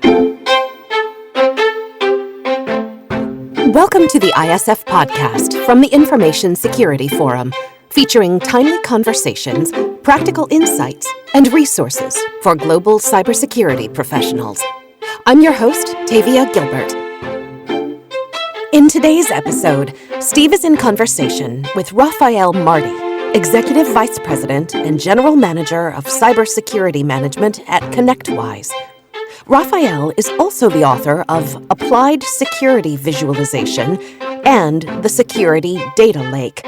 Welcome to the ISF podcast from the Information Security Forum, featuring timely conversations, practical insights, and resources for global cybersecurity professionals. I'm your host, Tavia Gilbert. In today's episode, Steve is in conversation with Raffael Marty, Executive Vice President and General Manager of Cybersecurity Management at ConnectWise. Raffael is also the author of Applied Security Visualization and the Security Data Lake.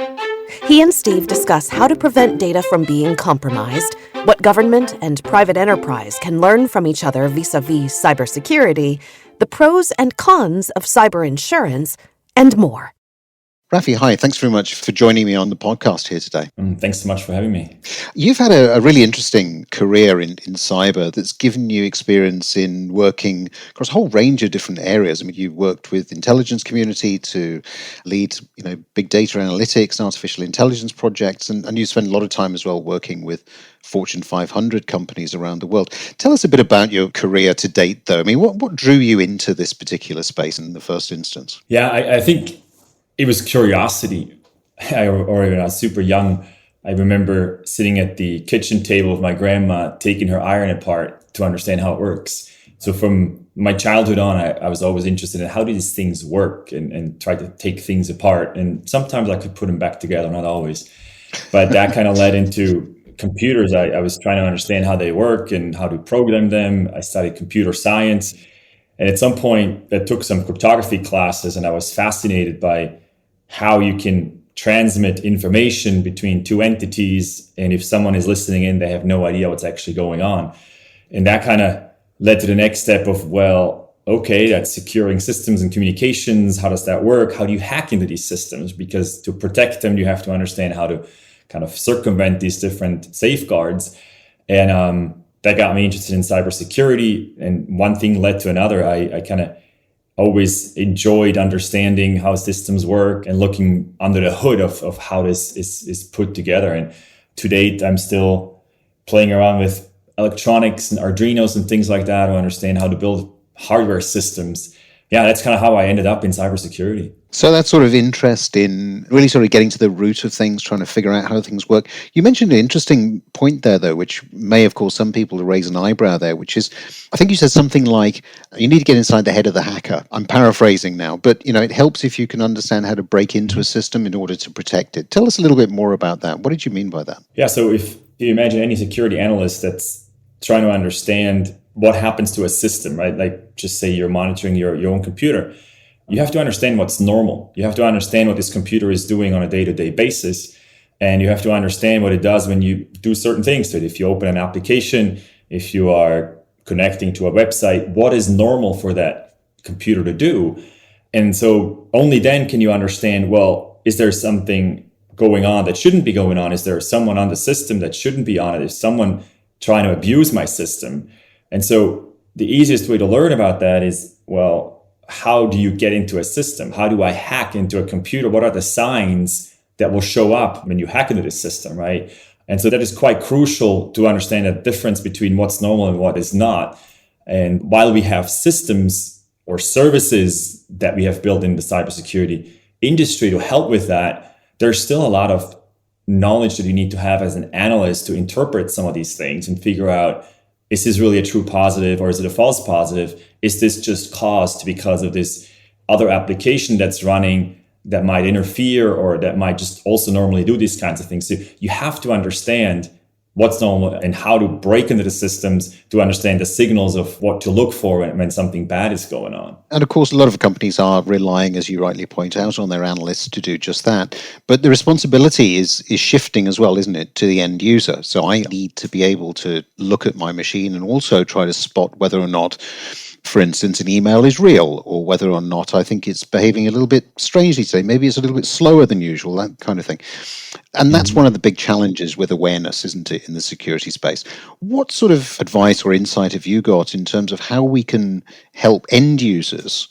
He and Steve discuss how to prevent data from being compromised, what government and private enterprise can learn from each other vis-a-vis cybersecurity, the pros and cons of cyber insurance, and more. Raffi, hi. Thanks very much for joining me on the podcast here today. Thanks so much for having me. You've had a really interesting career in cyber that's given you experience in working across a whole range of different areas. I mean, you've worked with intelligence community to lead, big data analytics and artificial intelligence projects, and you spend a lot of time as well working with Fortune 500 companies around the world. Tell us a bit about your career to date, though. I mean, what drew you into this particular space in the first instance? Yeah, I think it was curiosity. When I was super young, I remember sitting at the kitchen table with my grandma, taking her iron apart to understand how it works. So from my childhood on, I was always interested in how do these things work and try to take things apart. And sometimes I could put them back together, not always. But that kind of led into computers. I was trying to understand how they work and how to program them. I studied computer science. And at some point, I took some cryptography classes, and I was fascinated by how you can transmit information between two entities. And if someone is listening in, they have no idea what's actually going on. And that kind of led to the next step of, that's securing systems and communications. How does that work? How do you hack into these systems? Because to protect them, you have to understand how to kind of circumvent these different safeguards. And that got me interested in cybersecurity. And one thing led to another. I kind of always enjoyed understanding how systems work and looking under the hood of how this is put together. And to date, I'm still playing around with electronics and Arduinos and things like that to understand how to build hardware systems. Yeah, that's kind of how I ended up in cybersecurity. So that sort of interest in really sort of getting to the root of things, trying to figure out how things work. You mentioned an interesting point there, though, which may have caused some people to raise an eyebrow there, which is, I think you said something like, you need to get inside the head of the hacker. I'm paraphrasing now, but it helps if you can understand how to break into a system in order to protect it. Tell us a little bit more about that. What did you mean by that? Yeah, so if you imagine any security analyst that's trying to understand what happens to a system, right? Like just say you're monitoring your own computer. You have to understand what's normal. You have to understand what this computer is doing on a day-to-day basis. And you have to understand what it does when you do certain things to it. If you open an application, if you are connecting to a website, what is normal for that computer to do? And so only then can you understand, is there something going on that shouldn't be going on? Is there someone on the system that shouldn't be on it? Is someone trying to abuse my system? And so the easiest way to learn about that is, how do you get into a system? How do I hack into a computer? What are the signs that will show up when you hack into this system, right? And so that is quite crucial to understand the difference between what's normal and what is not. And while we have systems or services that we have built in the cybersecurity industry to help with that, there's still a lot of knowledge that you need to have as an analyst to interpret some of these things and figure out, is this really a true positive or is it a false positive? Is this just caused because of this other application that's running that might interfere or that might just also normally do these kinds of things? So you have to understand what's normal and how to break into the systems to understand the signals of what to look for when something bad is going on. And of course, a lot of companies are relying, as you rightly point out, on their analysts to do just that. But the responsibility is shifting as well, isn't it, to the end user? So I need to be able to look at my machine and also try to spot whether or not, for instance, an email is real, or whether or not I think it's behaving a little bit strangely today. Maybe it's a little bit slower than usual, that kind of thing. And that's one of the big challenges with awareness, isn't it, in the security space? What sort of advice or insight have you got in terms of how we can help end users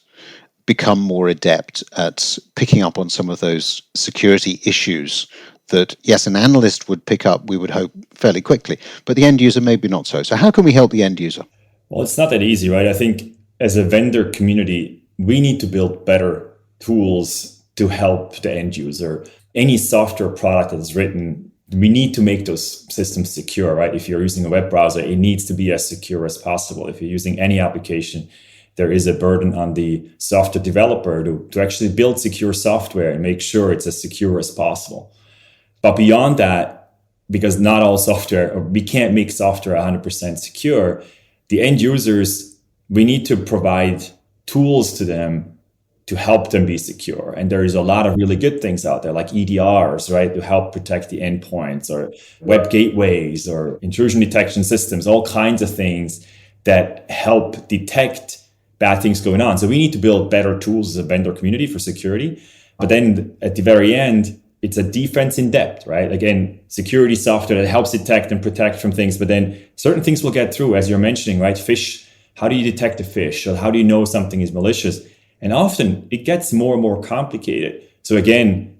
become more adept at picking up on some of those security issues that, yes, an analyst would pick up, we would hope, fairly quickly, but the end user maybe not so. So how can we help the end user? Well, it's not that easy, right? I think as a vendor community, we need to build better tools to help the end user. Any software product that is written, we need to make those systems secure, right? If you're using a web browser, it needs to be as secure as possible. If you're using any application, there is a burden on the software developer to actually build secure software and make sure it's as secure as possible. But beyond that, because not all software, or we can't make software 100% secure, the end users, we need to provide tools to them to help them be secure. And there is a lot of really good things out there, like EDRs, right, to help protect the endpoints, or web gateways, or intrusion detection systems, all kinds of things that help detect bad things going on. So we need to build better tools as a vendor community for security. But then at the very end, it's a defense in depth, right? Again, security software that helps detect and protect from things, but then certain things will get through, as you're mentioning, right? Phish, how do you detect a phish? Or how do you know something is malicious? And often it gets more and more complicated. So again,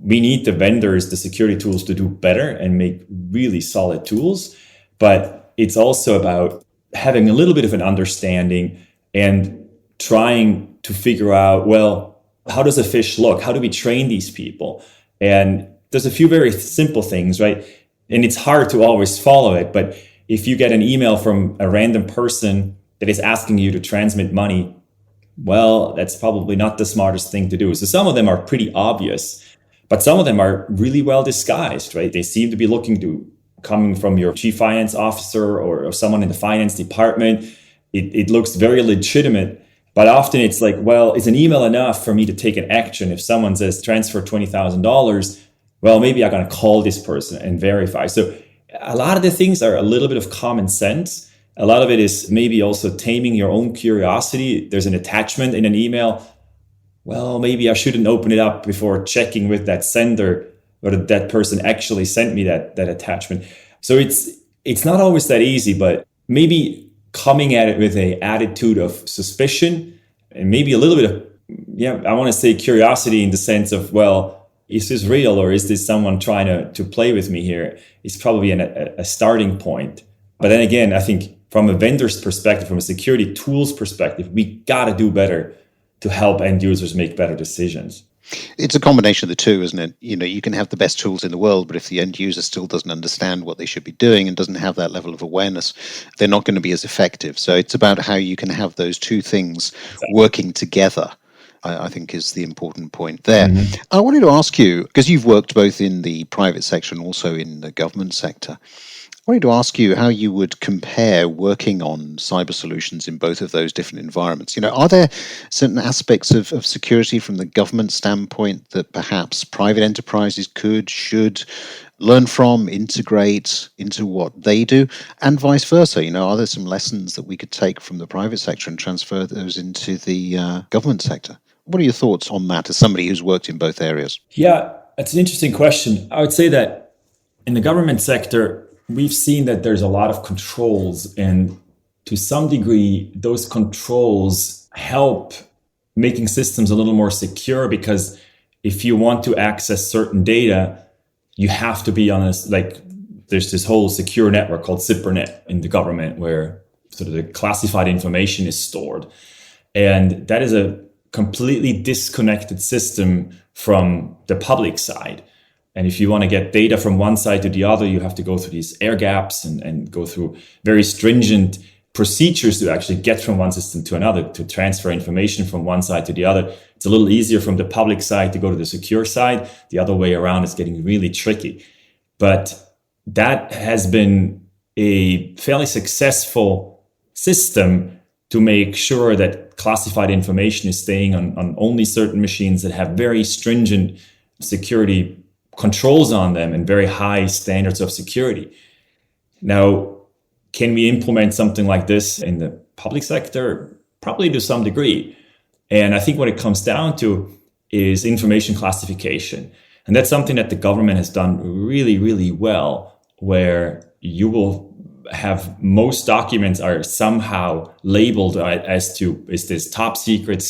we need the vendors, the security tools to do better and make really solid tools. But it's also about having a little bit of an understanding and trying to figure out, well, how does a phish look? How do we train these people? And there's a few very simple things, right? And it's hard to always follow it. But if you get an email from a random person that is asking you to transmit money, well, that's probably not the smartest thing to do. So some of them are pretty obvious, but some of them are really well disguised, right? They seem to be coming from your chief finance officer or someone in the finance department. It looks very legitimate, but often it's like, well, is an email enough for me to take an action? If someone says transfer $20,000, well, maybe I'm going to call this person and verify. So a lot of the things are a little bit of common sense. A lot of it is maybe also taming your own curiosity. There's an attachment in an email. Well, maybe I shouldn't open it up before checking with that sender or that person actually sent me that attachment. So it's not always that easy, but maybe coming at it with an attitude of suspicion and maybe a little bit of, I want to say curiosity in the sense of, well, is this real or is this someone trying to play with me here? Is probably a starting point. But then again, I think from a vendor's perspective, from a security tools perspective, we got to do better to help end users make better decisions. It's a combination of the two, isn't it? You can have the best tools in the world, but if the end user still doesn't understand what they should be doing and doesn't have that level of awareness, they're not going to be as effective. So it's about how you can have those two things working together, I think is the important point there. Mm-hmm. I wanted to ask you, because you've worked both in the private sector and also in the government sector, I wanted to ask you how you would compare working on cyber solutions in both of those different environments. Are there certain aspects of security from the government standpoint that perhaps private enterprises should learn from, integrate into what they do, and vice versa? Are there some lessons that we could take from the private sector and transfer those into the government sector? What are your thoughts on that as somebody who's worked in both areas? Yeah, that's an interesting question. I would say that in the government sector, we've seen that there's a lot of controls, and to some degree, those controls help making systems a little more secure, because if you want to access certain data, you have to be on there's this whole secure network called ZipperNet in the government where sort of the classified information is stored. And that is a completely disconnected system from the public side. And if you want to get data from one side to the other, you have to go through these air gaps and go through very stringent procedures to actually get from one system to another, to transfer information from one side to the other. It's a little easier from the public side to go to the secure side. The other way around is getting really tricky. But that has been a fairly successful system to make sure that classified information is staying on only certain machines that have very stringent security controls on them and very high standards of security. Now, can we implement something like this in the public sector? Probably to some degree. And I think what it comes down to is information classification. And that's something that the government has done really, really well, where you will have most documents are somehow labeled as to, is this top secret,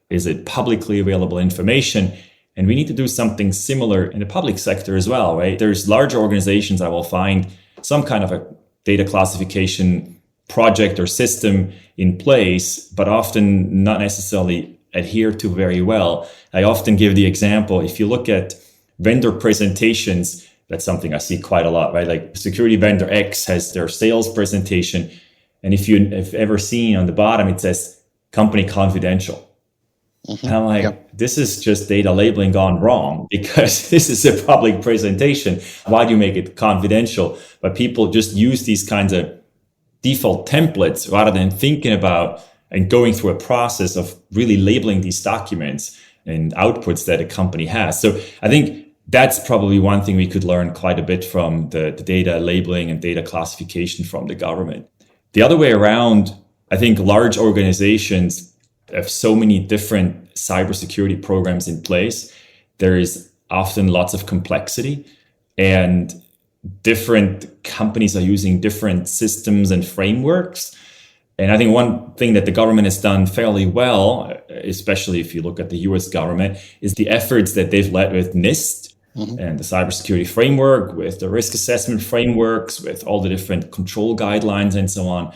is it publicly available information? And we need to do something similar in the public sector as well, right? There's larger organizations that will find some kind of a data classification project or system in place, but often not necessarily adhere to very well. I often give the example, if you look at vendor presentations, that's something I see quite a lot, right? Like security vendor X has their sales presentation. And if you've ever seen on the bottom, it says company confidential. And I'm like, This is just data labeling gone wrong, because this is a public presentation. Why do you make it confidential? But people just use these kinds of default templates rather than thinking about and going through a process of really labeling these documents and outputs that a company has. So I think that's probably one thing we could learn quite a bit from the data labeling and data classification from the government. The other way around, I think large organizations have so many different cybersecurity programs in place. There is often lots of complexity, and different companies are using different systems and frameworks. And I think one thing that the government has done fairly well, especially if you look at the US government, is the efforts that they've led with NIST and the cybersecurity framework, with the risk assessment frameworks, with all the different control guidelines and so on,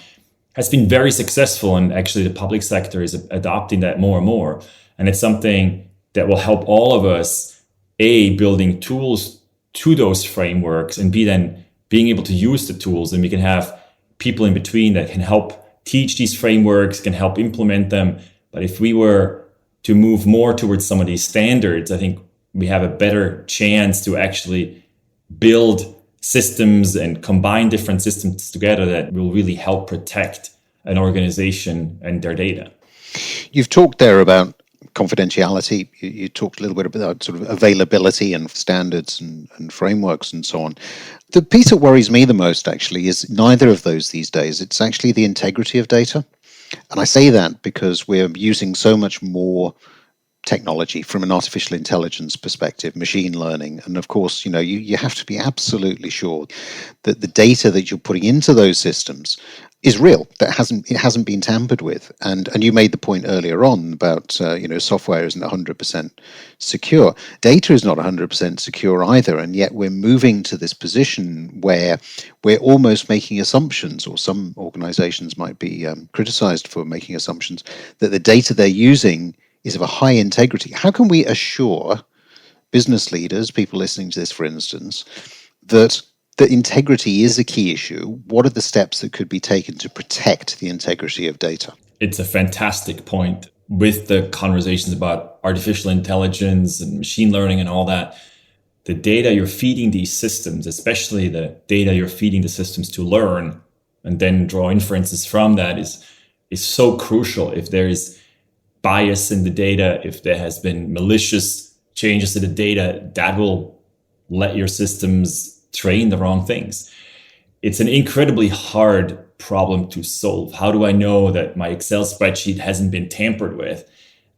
has been very successful. And actually the public sector is adopting that more and more. And it's something that will help all of us, A, building tools to those frameworks, and B, then being able to use the tools. And we can have people in between that can help teach these frameworks, can help implement them. But if we were to move more towards some of these standards, I think we have a better chance to actually build systems and combine different systems together that will really help protect an organization and their data. You've talked there about confidentiality. You talked a little bit about sort of availability and standards and frameworks and so on. The piece that worries me the most actually is neither of those these days. It's actually the integrity of data. And I say that because we're using so much more technology from an artificial intelligence perspective, machine learning. And of course, you have to be absolutely sure that the data that you're putting into those systems is real, that it hasn't been tampered with. And you made the point earlier on about software isn't 100% secure. Data is not 100% secure either, and yet we're moving to this position where we're almost making assumptions, or some organizations might be criticized for making assumptions, that the data they're using is of a high integrity. How can we assure business leaders, people listening to this, for instance, that integrity is a key issue? What are the steps that could be taken to protect the integrity of data? It's a fantastic point. With the conversations about artificial intelligence and machine learning and all that, the data you're feeding these systems, especially the data you're feeding the systems to learn and then draw inferences from that, is so crucial. If there is bias in the data, if there has been malicious changes to the data, that will let your systems train the wrong things. It's an incredibly hard problem to solve. How do I know that my Excel spreadsheet hasn't been tampered with?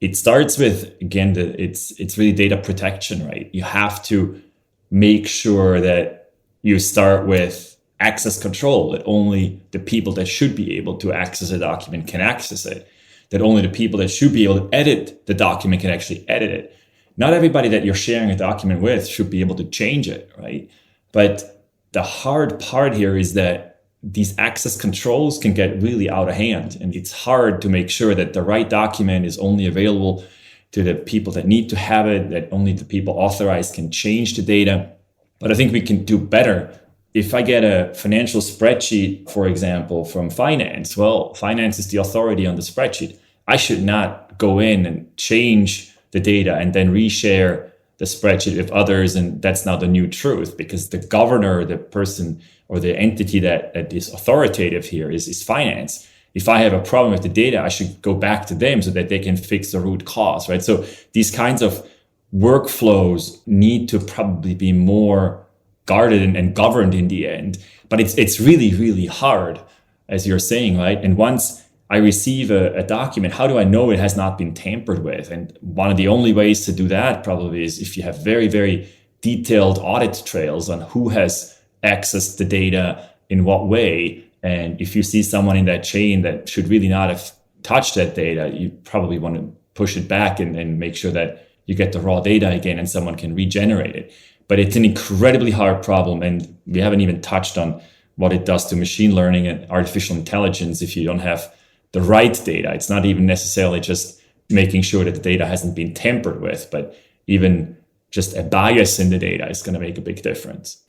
It starts with, again, it's really data protection, right? You have to make sure that you start with access control, that only the people that should be able to access a document can access it, that only the people that should be able to edit the document can actually edit it. Not everybody that you're sharing a document with should be able to change it, right? But the hard part here is that these access controls can get really out of hand, and it's hard to make sure that the right document is only available to the people that need to have it, that only the people authorized can change the data. But I think we can do better. If I get a financial spreadsheet, for example, from finance, well, finance is the authority on the spreadsheet. I should not go in and change the data and then reshare the spreadsheet with others. And that's now the new truth, because the governor, the person or the entity that is authoritative here is finance. If I have a problem with the data, I should go back to them so that they can fix the root cause, right? So these kinds of workflows need to probably be more guarded and governed in the end. But it's really, really hard, as you're saying, right? And once I receive a document, how do I know it has not been tampered with? And one of the only ways to do that probably is if you have very, very detailed audit trails on who has accessed the data in what way. And if you see someone in that chain that should really not have touched that data, you probably want to push it back and make sure that you get the raw data again and someone can regenerate it. But it's an incredibly hard problem. And we haven't even touched on what it does to machine learning and artificial intelligence if you don't have the right data. It's not even necessarily just making sure that the data hasn't been tampered with, but even just a bias in the data is going to make a big difference.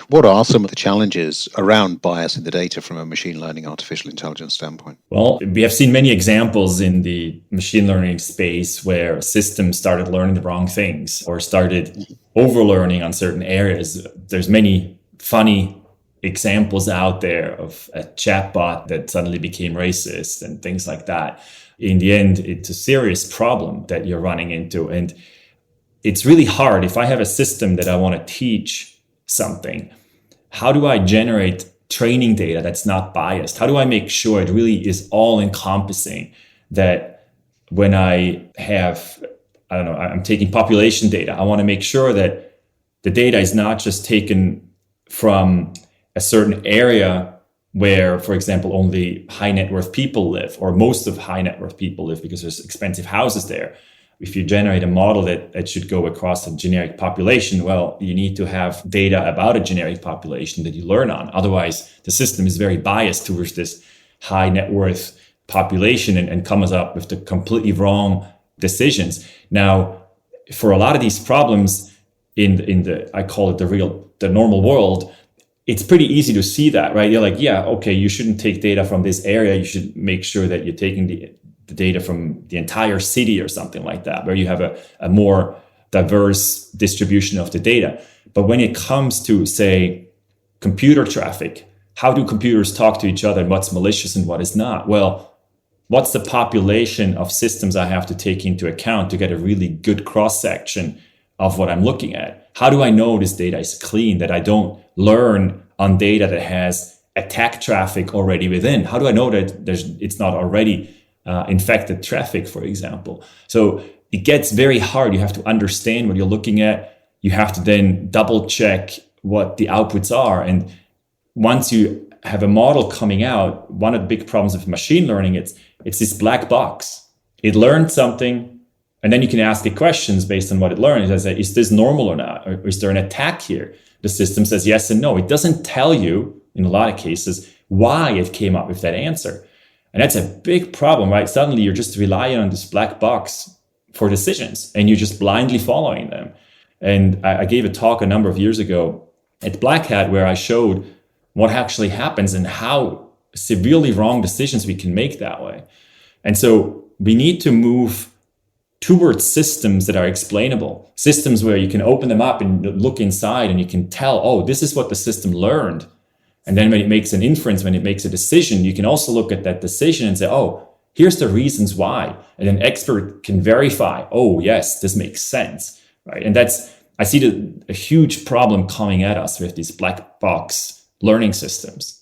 What are some of the challenges around bias in the data from a machine learning, artificial intelligence standpoint? Well, we have seen many examples in the machine learning space where systems started learning the wrong things or started overlearning on certain areas. There's many funny examples out there of a chatbot that suddenly became racist and things like that. In the end, it's a serious problem that you're running into. And it's really hard. If I have a system that I want to teach something, how do I generate training data that's not biased? How do I make sure it really is all encompassing, that when I have, I'm taking population data, I want to make sure that the data is not just taken from a certain area where, for example, only high net worth people live, or most of high net worth people live because there's expensive houses there. If you generate a model that should go across a generic population, well, you need to have data about a generic population that you learn on. Otherwise, the system is very biased towards this high net worth population and comes up with the completely wrong decisions. Now, for a lot of these problems in the, I call it the normal world, it's pretty easy to see that, right? You're like, yeah, okay, you shouldn't take data from this area. You should make sure that you're taking the data from the entire city or something like that, where you have a more diverse distribution of the data. But when it comes to, say, computer traffic, how do computers talk to each other and what's malicious and what is not? Well, what's the population of systems I have to take into account to get a really good cross-section of what I'm looking at? How do I know this data is clean, that I don't learn on data that has attack traffic already within? How do I know that it's not already infected traffic, for example? So it gets very hard. You have to understand what you're looking at. You have to then double check what the outputs are. And once you have a model coming out, one of the big problems of machine learning, it's this black box. It learned something, and then you can ask it questions based on what it learned. It says, is this normal or not? Or is there an attack here? The system says yes and no. It doesn't tell you, in a lot of cases, why it came up with that answer. And that's a big problem, right? Suddenly you're just relying on this black box for decisions and you're just blindly following them. And I gave a talk a number of years ago at Black Hat where I showed what actually happens and how severely wrong decisions we can make that way. And so we need to move towards systems that are explainable, systems where you can open them up and look inside and you can tell, oh, this is what the system learned. And then when it makes an inference, when it makes a decision, you can also look at that decision and say, oh, here's the reasons why. And an expert can verify, oh, yes, this makes sense, right? And I see a huge problem coming at us with these black box learning systems.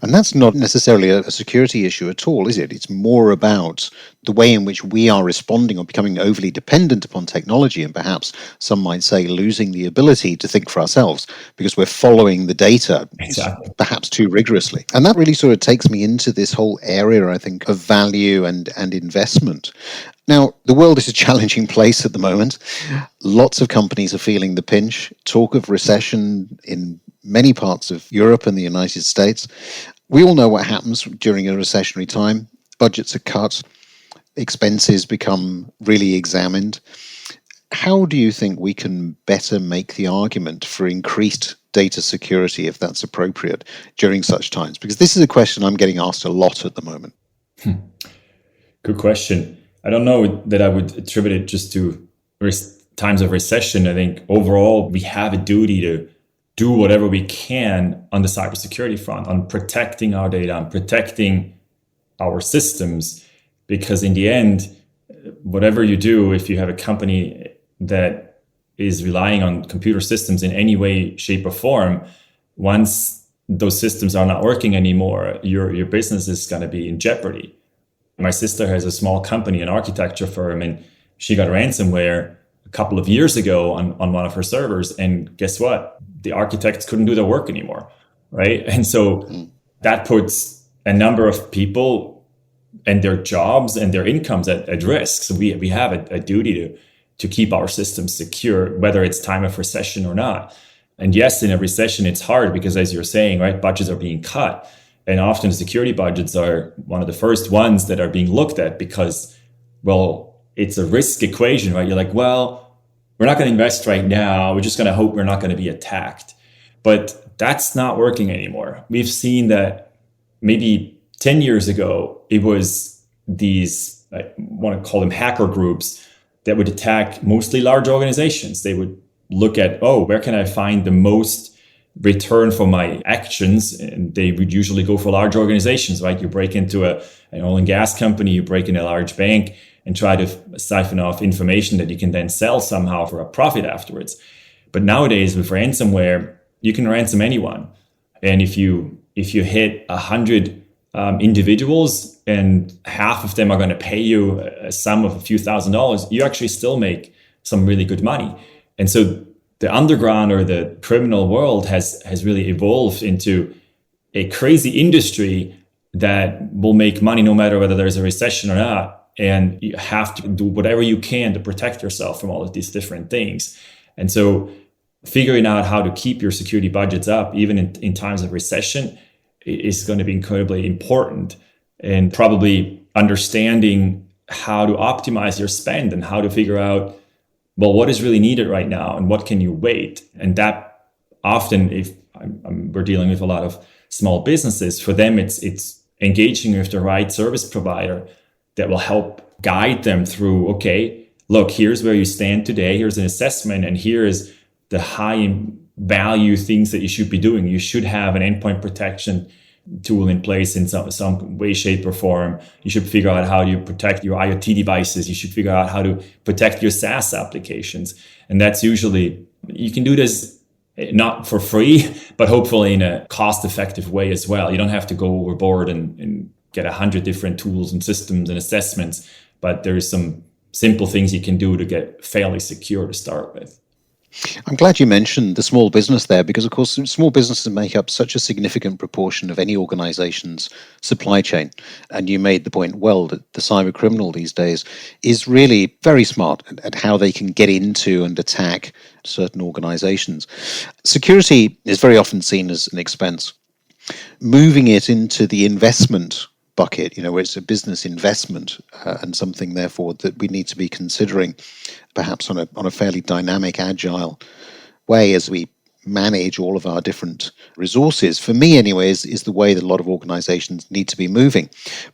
And that's not necessarily a security issue at all, is it? It's more about the way in which we are responding or becoming overly dependent upon technology, and perhaps some might say losing the ability to think for ourselves because we're following the data perhaps too rigorously. And that really sort of takes me into this whole area, I think, of value and investment. Now, the world is a challenging place at the moment. Lots of companies are feeling the pinch. Talk of recession in many parts of Europe and the United States. We all know what happens during a recessionary time. Budgets are cut, expenses become really examined. How do you think we can better make the argument for increased data security, if that's appropriate, during such times? Because this is a question I'm getting asked a lot at the moment. Good question. I don't know that I would attribute it just to times of recession. I think overall we have a duty to do whatever we can on the cybersecurity front, on protecting our data, on protecting our systems. Because in the end, whatever you do, if you have a company that is relying on computer systems in any way, shape, or form, once those systems are not working anymore, your business is going to be in jeopardy. My sister has a small company, an architecture firm, and she got ransomware a couple of years ago on one of her servers. And guess what? The architects couldn't do their work anymore, right? And so that puts a number of people and their jobs and their incomes at risk. So we have a duty to keep our systems secure, whether it's time of recession or not. And yes, in a recession, it's hard because, as you're saying, right, budgets are being cut. And often the security budgets are one of the first ones that are being looked at because, well, it's a risk equation, right? You're like, well, we're not going to invest right now. We're just going to hope we're not going to be attacked. But that's not working anymore. We've seen that maybe 10 years ago, it was these, I want to call them hacker groups, that would attack mostly large organizations. They would look at, oh, where can I find the most return for my actions? And they would usually go for large organizations, right? You break into an oil and gas company, you break in a large bank and try to siphon off information that you can then sell somehow for a profit afterwards. But nowadays with ransomware, you can ransom anyone. And if you hit 100 individuals and half of them are going to pay you a sum of a few $1,000s, you actually still make some really good money. And so the underground or the criminal world has really evolved into a crazy industry that will make money no matter whether there's a recession or not. And you have to do whatever you can to protect yourself from all of these different things. And so figuring out how to keep your security budgets up, even in times of recession, is going to be incredibly important. And probably understanding how to optimize your spend and how to figure out, well, what is really needed right now and what can you wait? And that often, if we're dealing with a lot of small businesses, for them, it's engaging with the right service provider that will help guide them through, okay, look, here's where you stand today. Here's an assessment. And here is the high value things that you should be doing. You should have an endpoint protection tool in place in some way, shape, or form. You should figure out how you protect your IoT devices. You should figure out how to protect your SaaS applications. And that's usually, you can do this not for free, but hopefully in a cost-effective way as well. You don't have to go overboard and get 100 different tools and systems and assessments, but there's some simple things you can do to get fairly secure to start with. I'm glad you mentioned the small business there, because of course small businesses make up such a significant proportion of any organization's supply chain. And you made the point well that the cyber criminal these days is really very smart at how they can get into and attack certain organizations. Security is very often seen as an expense. Moving it into the investment bucket, where it's a business investment and something, therefore, that we need to be considering perhaps on a fairly dynamic, agile way as we manage all of our different resources. For me, anyways, is the way that a lot of organizations need to be moving.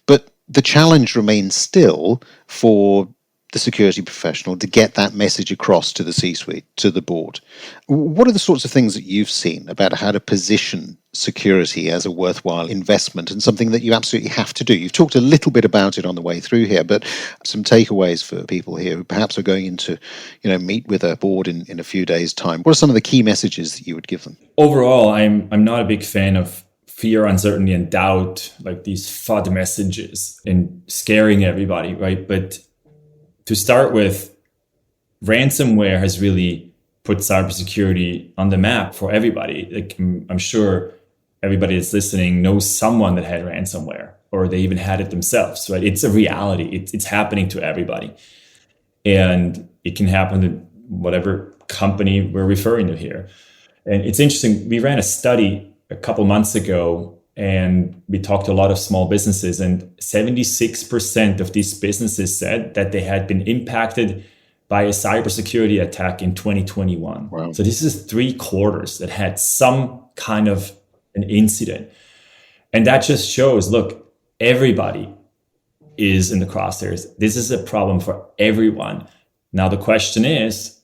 But the challenge remains still for the security professional to get that message across to the C-suite, to the board. What are the sorts of things that you've seen about how to position security as a worthwhile investment and something that you absolutely have to do? You've talked a little bit about it on the way through here, but some takeaways for people here who perhaps are going into, meet with a board in a few days' time. What are some of the key messages that you would give them? Overall, I'm not a big fan of fear, uncertainty, and doubt, like these FUD messages and scaring everybody, right? But to start with, ransomware has really put cybersecurity on the map for everybody. Like, I'm sure everybody that's listening knows someone that had ransomware, or they even had it themselves, right? It's a reality. It's happening to everybody. And it can happen to whatever company we're referring to here. And it's interesting. We ran a study a couple months ago, and we talked to a lot of small businesses, and 76% of these businesses said that they had been impacted by a cybersecurity attack in 2021. Wow. So this is 3/4 that had some kind of an incident. And that just shows, look, everybody is in the crosshairs. This is a problem for everyone. Now, the question is,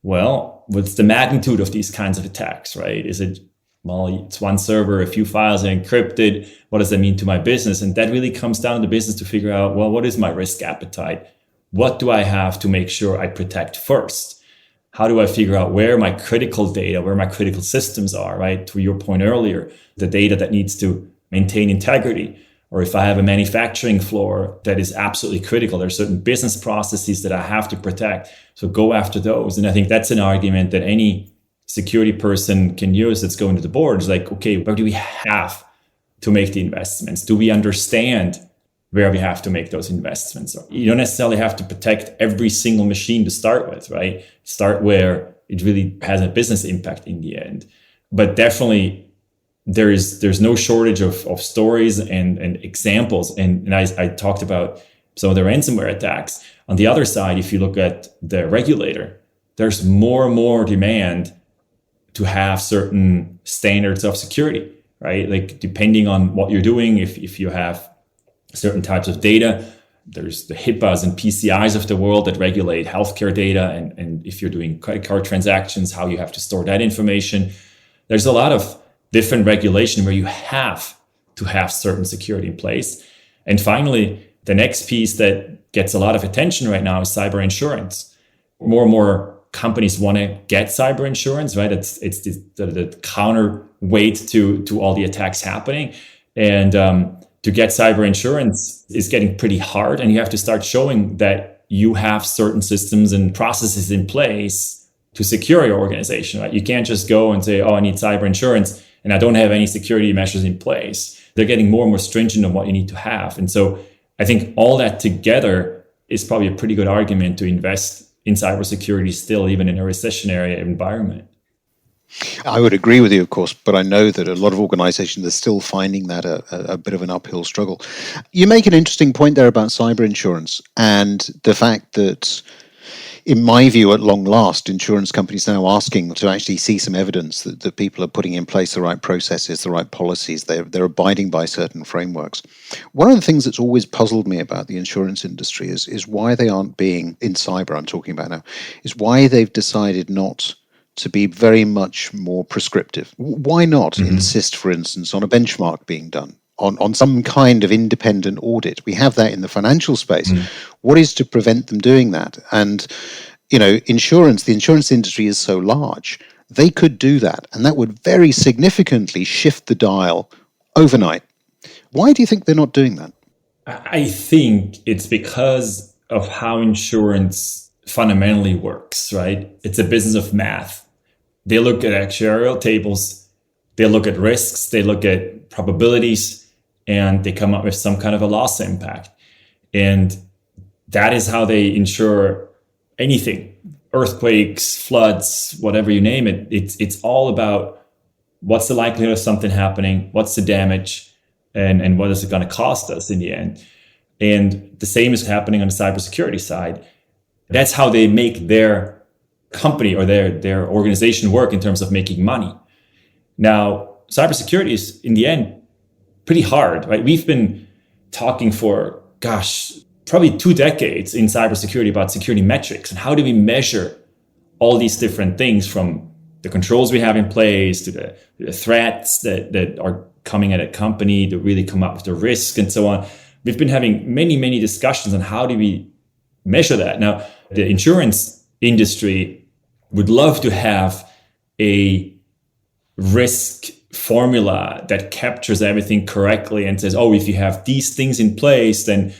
well, what's the magnitude of these kinds of attacks, right? Is it, well, it's one server, a few files are encrypted. What does that mean to my business? And that really comes down to business to figure out, well, what is my risk appetite? What do I have to make sure I protect first? How do I figure out where my critical data, where my critical systems are, right? To your point earlier, the data that needs to maintain integrity. Or if I have a manufacturing floor that is absolutely critical, there are certain business processes that I have to protect. So go after those. And I think that's an argument that any security person can use that's going to the board. It's like, okay, where do we have to make the investments? Do we understand where we have to make those investments? You don't necessarily have to protect every single machine to start with, right? Start where it really has a business impact in the end. But definitely there's no shortage of stories and examples. And I talked about some of the ransomware attacks. On the other side, if you look at the regulator, there's more and more demand to have certain standards of security, right? Like depending on what you're doing, if you have certain types of data, there's the HIPAAs and PCIs of the world that regulate healthcare data. And if you're doing credit card transactions, how you have to store that information. There's a lot of different regulation where you have to have certain security in place. And finally, the next piece that gets a lot of attention right now is cyber insurance. More and more companies want to get cyber insurance, right? It's the counterweight to all the attacks happening. And to get cyber insurance is getting pretty hard. And you have to start showing that you have certain systems and processes in place to secure your organization, right? You can't just go and say, oh, I need cyber insurance and I don't have any security measures in place. They're getting more and more stringent on what you need to have. And so I think all that together is probably a pretty good argument to invest in cybersecurity still, even in a recessionary environment. I would agree with you, of course, but I know that a lot of organizations are still finding that a bit of an uphill struggle. You make an interesting point there about cyber insurance and the fact that, in my view, at long last, insurance companies are now asking to actually see some evidence that people are putting in place the right processes, the right policies, they're abiding by certain frameworks. One of the things that's always puzzled me about the insurance industry is why they aren't being, in cyber I'm talking about now, is why they've decided not to be very much more prescriptive. Why not insist, for instance, on a benchmark being done, on some kind of independent audit? We have that in the financial space. What is to prevent them doing that? And, the insurance industry is so large, they could do that, and that would very significantly shift the dial overnight. Why do you think they're not doing that? I think it's because of how insurance fundamentally works, right? It's a business of math. They look at actuarial tables, they look at risks, they look at probabilities, and they come up with some kind of a loss impact. And that is how they insure anything, earthquakes, floods, whatever you name it. It's all about what's the likelihood of something happening, what's the damage, and what is it going to cost us in the end. And the same is happening on the cybersecurity side. That's how they make their company or their organization work in terms of making money. Now, cybersecurity is, in the end, pretty hard, right? We've been talking for, probably 2 decades in cybersecurity about security metrics and how do we measure all these different things, from the controls we have in place to the threats that are coming at a company to really come up with the risk and so on. We've been having many, many discussions on how do we measure that. Now, the insurance industry would love to have a risk formula that captures everything correctly and says, oh, if you have these things in place, then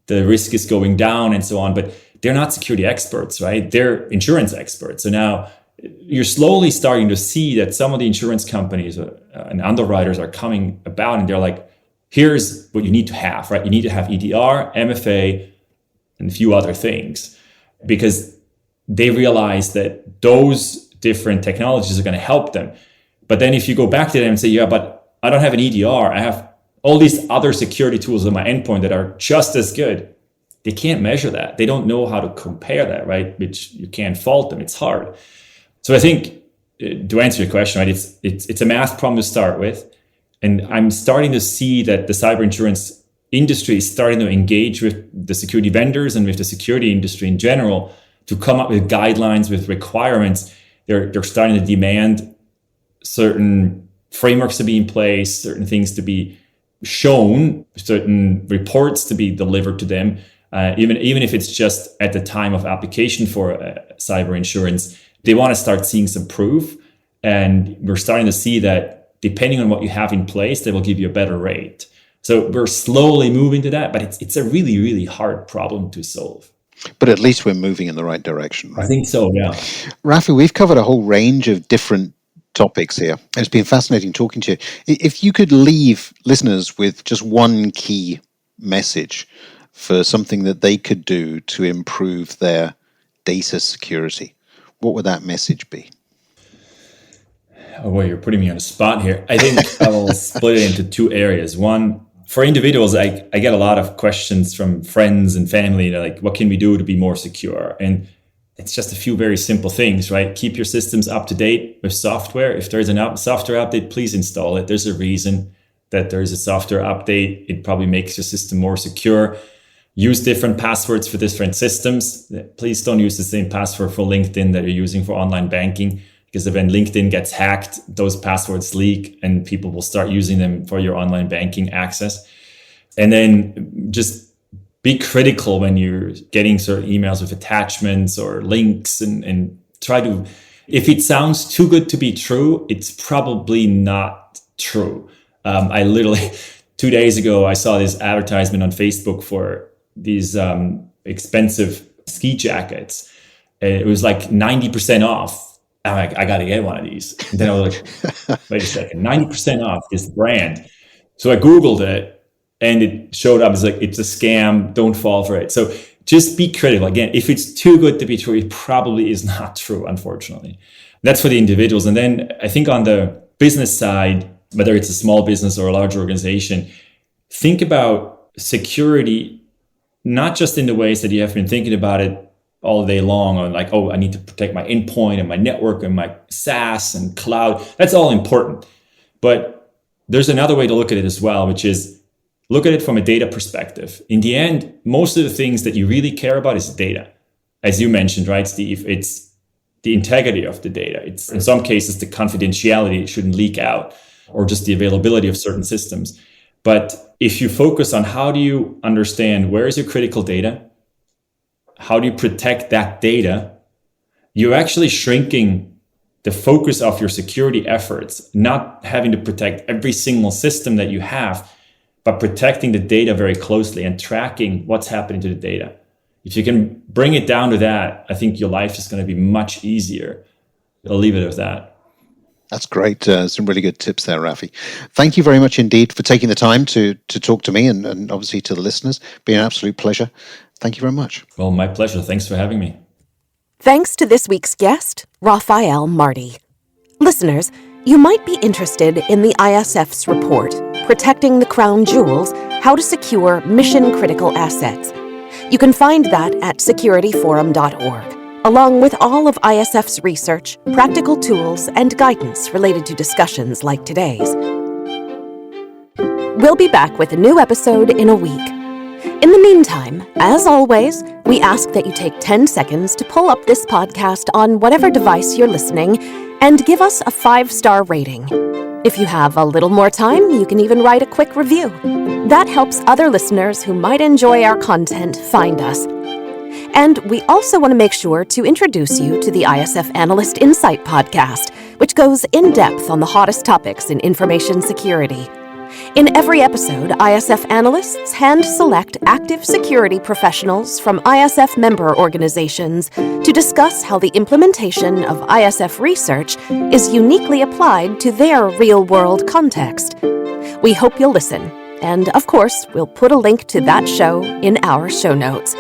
the risk is going down and so on. But they're not security experts, right? They're insurance experts. So now you're slowly starting to see that some of the insurance companies and underwriters are coming about and they're like, here's what you need to have, right? You need to have EDR, MFA, and a few other things, because they realize that those different technologies are going to help them. But then if you go back to them and say, yeah, but I don't have an EDR, I have all these other security tools on my endpoint that are just as good. They can't measure that. They don't know how to compare that, right? Which you can't fault them. It's hard. So I think, to answer your question, right, it's a math problem to start with. And I'm starting to see that the cyber insurance industry is starting to engage with the security vendors and with the security industry in general to come up with guidelines, with requirements. They're starting to demand certain frameworks to be in place, certain things to be shown, certain reports to be delivered to them, even if it's just at the time of application for cyber insurance. They want to start seeing some proof. And we're starting to see that depending on what you have in place, they will give you a better rate. So we're slowly moving to that, but it's a really, really hard problem to solve. But at least we're moving in the right direction, right? I think so, yeah. Raffael, we've covered a whole range of different topics here. It's been fascinating talking to you. If you could leave listeners with just one key message for something that they could do to improve their data security, what would that message be? Oh, well, you're putting me on the spot here. I think I will split it into two areas. One, for individuals, I get a lot of questions from friends and family, like, what can we do to be more secure? And it's just a few very simple things, right? Keep your systems up to date with software. If there's a software update, please install it. There's a reason that there's a software update. It probably makes your system more secure. Use different passwords for different systems. Please don't use the same password for LinkedIn that you're using for online banking, because when LinkedIn gets hacked, those passwords leak and people will start using them for your online banking access. And then just be critical when you're getting certain emails with attachments or links, and try to, if it sounds too good to be true, it's probably not true. I literally, 2 days ago, I saw this advertisement on Facebook for these expensive ski jackets. It was like 90% off. I'm like, I got to get one of these. And then I was like, wait a second, 90% off this brand. So I Googled it and it showed up as like, it's a scam. Don't fall for it. So just be critical. Again, if it's too good to be true, it probably is not true, unfortunately. That's for the individuals. And then I think on the business side, whether it's a small business or a large organization, think about security, not just in the ways that you have been thinking about it all day long on like, oh, I need to protect my endpoint and my network and my SaaS and cloud. That's all important. But there's another way to look at it as well, which is look at it from a data perspective. In the end, most of the things that you really care about is data. As you mentioned, right, Steve, it's the integrity of the data. It's in some cases the confidentiality, it shouldn't leak out, or just the availability of certain systems. But if you focus on how do you understand where is your critical data, how do you protect that data, you're actually shrinking the focus of your security efforts, not having to protect every single system that you have, but protecting the data very closely and tracking what's happening to the data. If you can bring it down to that, I think your life is going to be much easier. I'll leave it at that. That's great. Some really good tips there, Rafi. Thank you very much indeed for taking the time to talk to me and obviously to the listeners. It's been an absolute pleasure. Thank you very much. Well, my pleasure. Thanks for having me. Thanks to this week's guest, Raffael Marty. Listeners, you might be interested in the ISF's report, Protecting the Crown Jewels, How to Secure Mission-Critical Assets. You can find that at securityforum.org, along with all of ISF's research, practical tools, and guidance related to discussions like today's. We'll be back with a new episode in a week. In the meantime, as always, we ask that you take 10 seconds to pull up this podcast on whatever device you're listening and give us a 5-star rating. If you have a little more time, you can even write a quick review. That helps other listeners who might enjoy our content find us. And we also want to make sure to introduce you to the ISF Analyst Insight podcast, which goes in depth on the hottest topics in information security. In every episode, ISF analysts hand-select active security professionals from ISF member organizations to discuss how the implementation of ISF research is uniquely applied to their real-world context. We hope you'll listen, and of course, we'll put a link to that show in our show notes.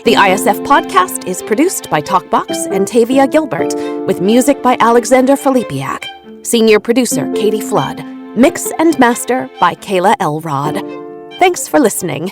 The ISF podcast is produced by Talkbox and Tavia Gilbert, with music by Alexander Filipiak. Senior producer Katie Flood. Mix and master by Kayla Elrod. Thanks for listening.